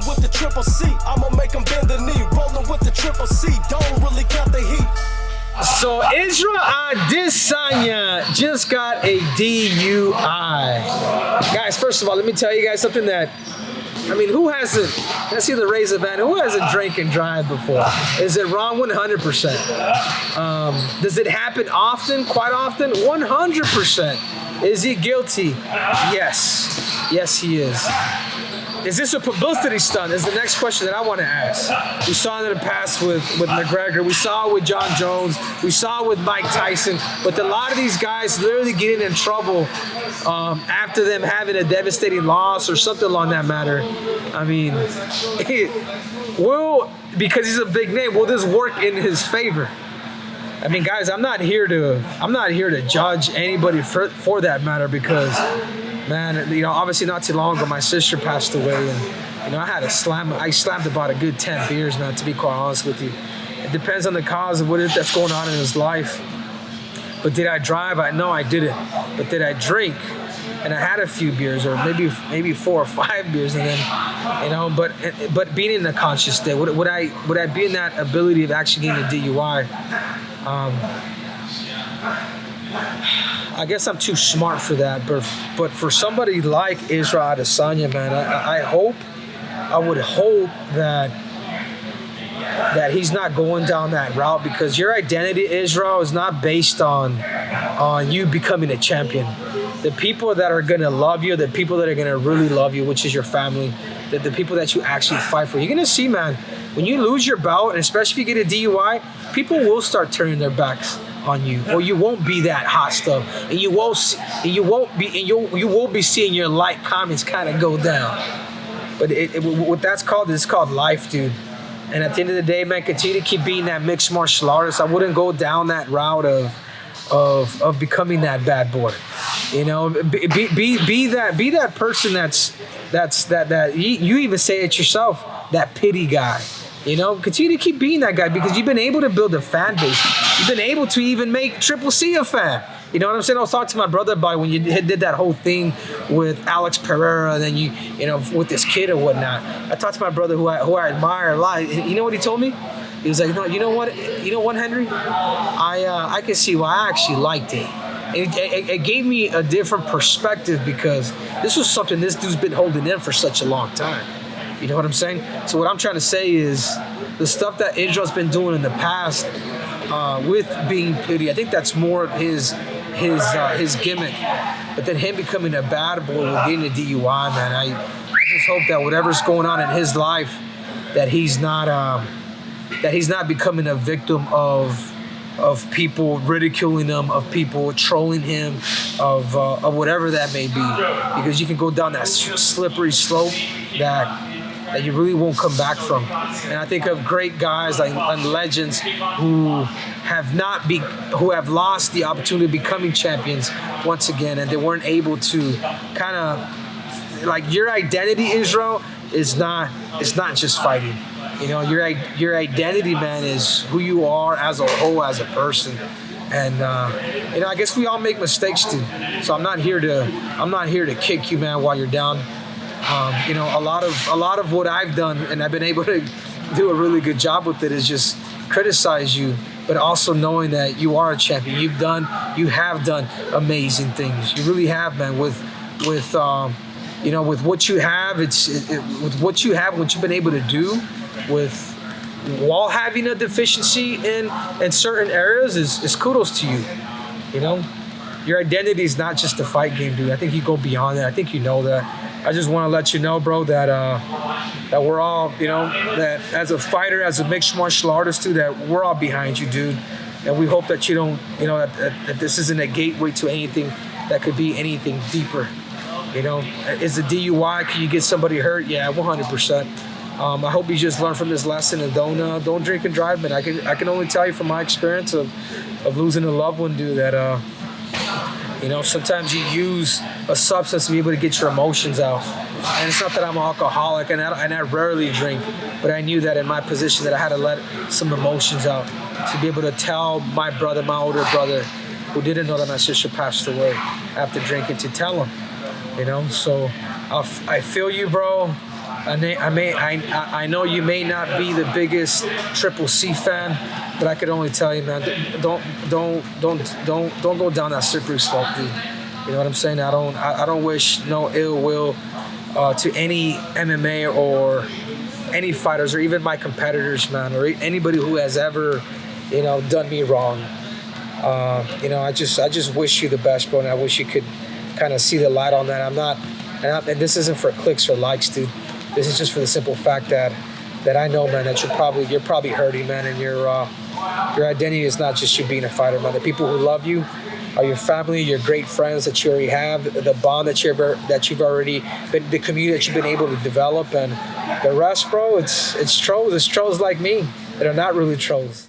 Rolling with the triple C, I'ma make them bend the knee. Rolling with the triple C, don't really count the heat. So Israel Adesanya just got a DUI. Guys, first of all, let me tell you guys something that, I mean, who hasn't, let's see the raise of who hasn't drank and drive before? Is it wrong? 100%. Does it happen often? Quite often? 100%. Is he guilty? Yes. Yes, he is. Is this a publicity stunt? Is the next question that I want to ask. We saw it in the past with McGregor. We saw it with John Jones. We saw it with Mike Tyson. But a lot of these guys literally getting in trouble after them having a devastating loss or something along that matter. I mean, because he's a big name, will this work in his favor? I mean, guys, I'm not here to judge anybody for that matter, because, man, you know, obviously not too long ago, my sister passed away, and, you know, I slammed about a good 10 beers, man, to be quite honest with you. It depends on the cause of what that's going on in his life. But did I drive? No, I didn't. But did I drink? And I had a few beers, or maybe 4 or 5 beers, and then, you know, but being in the conscious state, would I be in that ability of actually getting a DUI? I guess I'm too smart for that, but for somebody like Israel Adesanya, man, I would hope that he's not going down that route, because your identity, Israel, is not based on you becoming a champion. The people that are gonna love you, the people that are gonna really love you, which is your family, the people that you actually fight for. You're gonna see, man, when you lose your belt, and especially if you get a DUI, people will start turning their backs on you, or you won't be that hot stuff, and you will be seeing your like comments kind of go down. But what that's called is called life, dude. And at the end of the day, man, continue to keep being that mixed martial artist. I wouldn't go down that route of becoming that bad boy. You know, be that person that you even say it yourself, that pity guy. You know, continue to keep being that guy, because you've been able to build a fan base. You've been able to even make Triple C a fan. You know what I'm saying? I was talking to my brother about when you did that whole thing with Alex Pereira, and then you know, with this kid or whatnot. I talked to my brother who I admire a lot. You know what he told me? He was like, no, you know what, Henry? I can see why I actually liked it. It gave me a different perspective, because this was something this dude's been holding in for such a long time. You know what I'm saying? So what I'm trying to say is the stuff that Israel's been doing in the past with being pity, I think that's more of his gimmick. But then him becoming a bad boy with getting a DUI, man, I just hope that whatever's going on in his life, that he's not becoming a victim of people ridiculing him, of people trolling him, of whatever that may be, because you can go down that slippery slope that you really won't come back from. And I think of great guys and legends who have lost the opportunity of becoming champions once again, and they weren't able to kind of, like, your identity, Israel, is not just fighting. You know, your identity, man, is who you are as a whole, as a person. And you know, I guess we all make mistakes too. So I'm not here to kick you, man, while you're down. You know, a lot of what I've done, and I've been able to do a really good job with it, is just criticize you, but also knowing that you are a champion. You have done amazing things. You really have, man. With you know, with what you have, with what you've been able to do, while having a deficiency in certain areas, is kudos to you. You know, your identity is not just a fight game, dude. I think you go beyond that. I think you know that. I just want to let you know, bro, that we're all, you know, that as a fighter, as a mixed martial artist too, that we're all behind you, dude. And we hope that you don't, you know, that this isn't a gateway to anything that could be anything deeper. You know, is a DUI, can you get somebody hurt? Yeah, 100%. I hope you just learn from this lesson and don't drink and drive, man. I can only tell you from my experience of losing a loved one, dude, that you know, sometimes you use a substance to be able to get your emotions out. And it's not that I'm an alcoholic, and I rarely drink, but I knew that in my position that I had to let some emotions out to be able to tell my brother, my older brother, who didn't know that my sister passed away after drinking, to tell him, you know. So I feel you, bro. I know you may not be the biggest Triple C fan, but I could only tell you, man, don't go down that slippery slope, dude. You know what I'm saying? I don't wish no ill will to any MMA or any fighters or even my competitors, man, or anybody who has ever, done me wrong. I just wish you the best, bro, and I wish you could kind of see the light on that. And this isn't for clicks or likes, dude. This is just for the simple fact that I know, man, that you're probably hurting, man, and your identity is not just you being a fighter, man. The people who love you are your family, your great friends that you already have, the bond that you've already been, the community that you've been able to develop, and the rest, bro. It's trolls. It's trolls like me that are not really trolls.